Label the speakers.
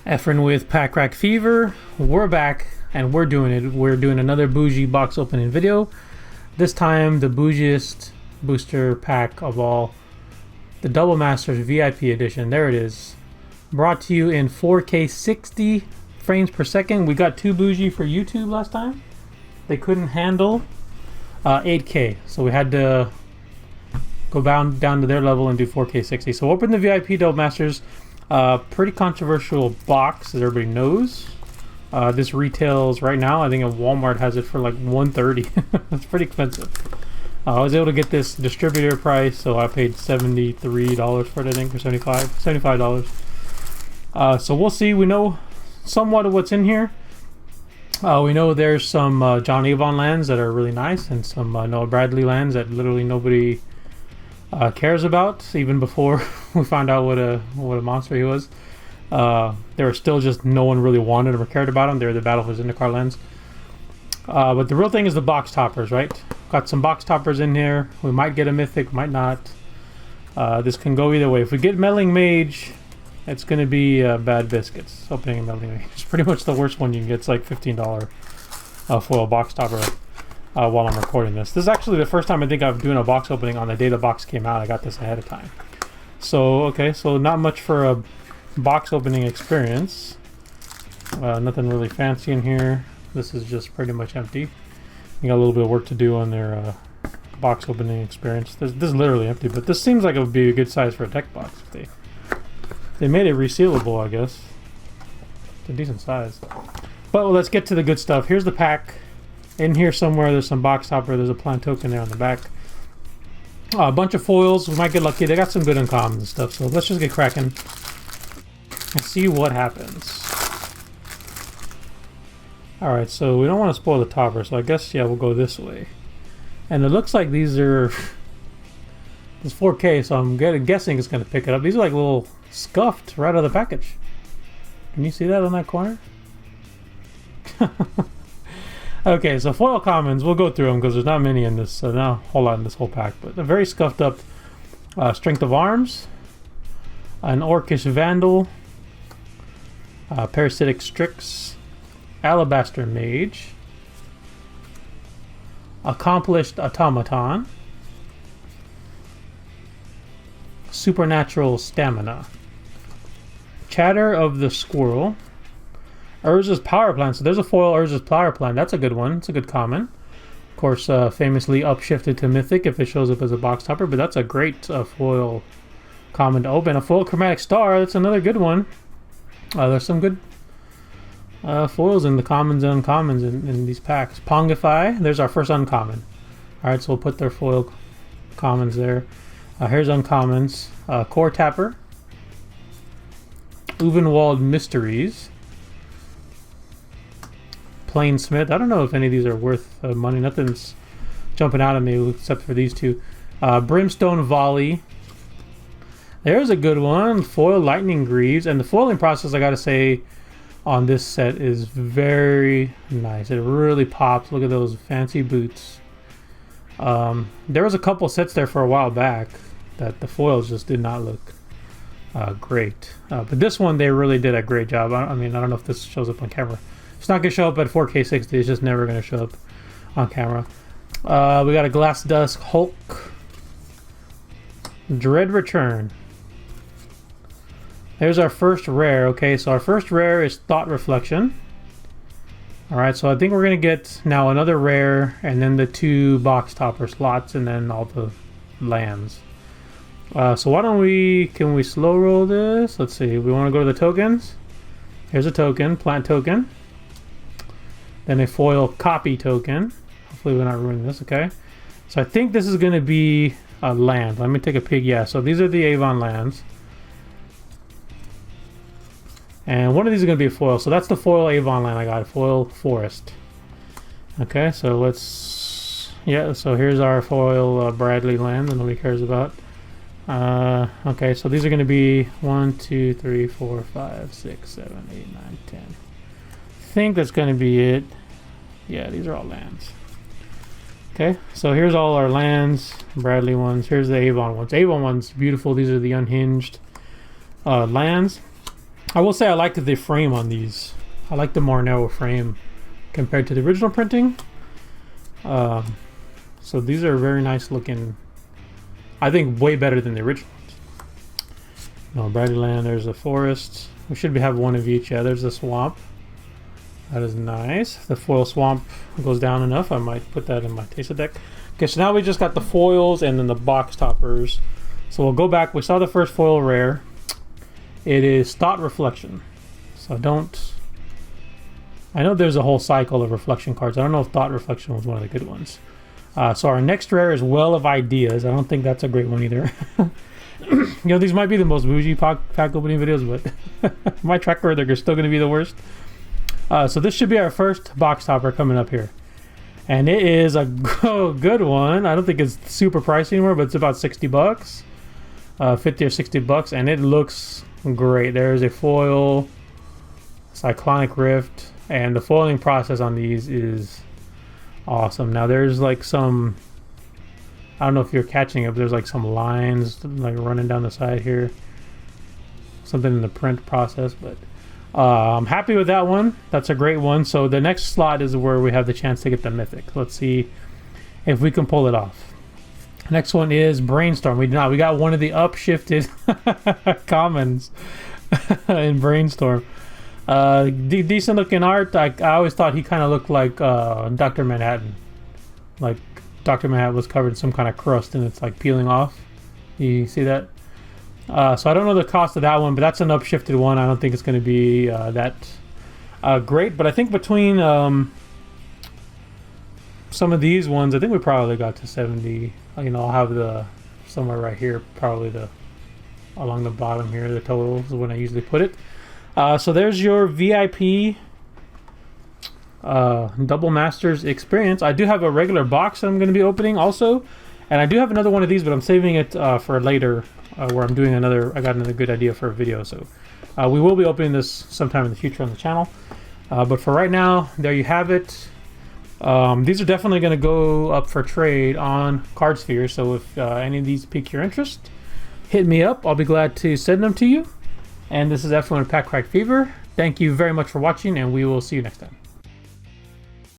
Speaker 1: Efren with Pack Rack Fever. We're back and we're doing it. We're doing another bougie box opening video. This time the bougiest booster pack of all, the Double Masters VIP edition. There it is. Brought to you in 4K 60 frames per second. We got too bougie for YouTube last time. They couldn't handle 8K, so we had to go down to their level and do 4K 60. So open the VIP Double Masters. Pretty controversial box, as everybody knows. This retails right now, I think at Walmart has it for like $130. It's pretty expensive. I was able to get this distributor price, so I paid $73 for it, I think, or $75. So we'll see. We know somewhat of what's in here. We know there's some John Avon lands that are really nice, and some Noah Bradley lands that literally nobody cares about, even before we found out what a monster he was. There were still just no one really wanted or cared about him. They're the Battle for Zendikar lands. But the real thing is the box toppers, right? Got some box toppers in here. We might get a mythic, might not. This can go either way. If we get Meddling Mage, it's going to be bad biscuits. Opening a Meddling Mage. It's pretty much the worst one you can get. It's like $15 foil box topper while I'm recording this. This is actually the first time I think I'm doing a box opening on the day the box came out. I got this ahead of time. So, okay, so not much for a box opening experience. Nothing really fancy in here. This is just pretty much empty. You got a little bit of work to do on their box opening experience. This is literally empty, but this seems like it would be a good size for a deck box. If they made it resealable, I guess. It's a decent size. But let's get to the good stuff. Here's the pack. In here somewhere there's some box topper. There's a plant token there on the back. A bunch of foils. We might get lucky. They got some good uncommons and stuff. So let's just get cracking and see what happens. Alright, so we don't want to spoil the topper, so I guess, yeah, we'll go this way. And it looks like these are... It's 4K, so I'm guessing it's going to pick it up. These are like little scuffed right out of the package. Can you see that on that corner? Okay, so foil commons, we'll go through them because there's not many in this, not a whole lot in this whole pack, but a very scuffed up Strength of Arms, an Orcish Vandal, Parasitic Strix, Alabaster Mage, Accomplished Automaton, Supernatural Stamina, Chatter of the Squirrel, Urza's Power Plant. So there's a foil Urza's Power Plant. That's a good one. It's a good common. Of course, famously upshifted to Mythic if it shows up as a box topper, but that's a great foil common to open. A foil Chromatic Star. That's another good one. There's some good foils in the commons and uncommons in these packs. Pongify. There's our first uncommon. Alright, so we'll put their foil commons there. Here's uncommons. Core Tapper. Uvenwald Mysteries. Plainsmith. I don't know if any of these are worth money. Nothing's jumping out at me except for these two. Brimstone Volley. There's a good one. Foil Lightning Greaves. And the foiling process, I gotta say, on this set is very nice. It really pops. Look at those fancy boots. There was a couple sets there for a while back that the foils just did not look great. But this one, they really did a great job. I mean, I don't know if this shows up on camera. It's not going to show up at 4K 60. It's just never going to show up on camera. We got a Glass Dusk Hulk. Dread Return. There's our first rare. Okay, so our first rare is Thought Reflection. Alright, so I think we're going to get now another rare, and then the two box topper slots, and then all the lands. So why don't can we slow roll this? Let's see, we want to go to the tokens. Here's a token, plant token. Then a foil copy token. Hopefully we're not ruining this, okay? So I think this is going to be a land. Let me take a peek. Yeah, so these are the Avon lands. And one of these is going to be a foil. So that's the foil Avon land I got. Foil Forest. Okay, so let's... Yeah, so here's our foil Bradley land that nobody cares about. Okay, so these are going to be 1, 2, 3, 4, 5, 6, 7, 8, 9, 10. I think that's going to be it. Yeah, these are all lands. Okay, so here's all our lands, Bradley ones. Here's the Avon ones. Avon ones, beautiful. These are the unhinged lands. I will say I like the frame on these. I like the more narrow frame compared to the original printing. So these are very nice looking. I think way better than the original ones. No, Bradley Land, there's a forest. We should have one of each. Yeah, there's a swamp. That is nice. The foil swamp goes down enough. I might put that in my taster deck. Okay, so now we just got the foils and then the box toppers. So we'll go back. We saw the first foil rare. It is Thought Reflection. So I know there's a whole cycle of reflection cards. I don't know if Thought Reflection was one of the good ones. So our next rare is Well of Ideas. I don't think that's a great one either. You know, these might be the most bougie pack opening videos, but my track record, they're still going to be the worst. So this should be our first box topper coming up here. And it is a good one. I don't think it's super pricey anymore, but it's about 60 bucks. 50 or 60 bucks, and it looks great. There's a foil, Cyclonic Rift, and the foiling process on these is awesome. Now there's like some, I don't know if you're catching it, but there's like some lines like running down the side here. Something in the print process, but I'm happy with that one. That's a great one. So the next slot is where we have the chance to get the mythic. Let's see if we can pull it off. Next one is Brainstorm. We got one of the upshifted commons in Brainstorm. Decent looking art. I always thought he kind of looked like Dr. Manhattan. Like Dr. Manhattan was covered in some kind of crust and it's like peeling off. You see that? So I don't know the cost of that one, but that's an upshifted one. I don't think it's going to be that great. But I think between some of these ones, I think we probably got to 70. You know, I'll have the somewhere right here, probably along the bottom here, the total is when I usually put it. So there's your VIP Double Masters experience. I do have a regular box that I'm going to be opening also, and I do have another one of these, but I'm saving it for later, where I'm doing I got another good idea for a video. So we will be opening this sometime in the future on the channel, but for right now, there you have it. These are definitely going to go up for trade on CardSphere, so if any of these pique your interest, hit me up. I'll be glad to send them to you. And this is F1 Pack Crack Fever. Thank you very much for watching, and we will see you next time.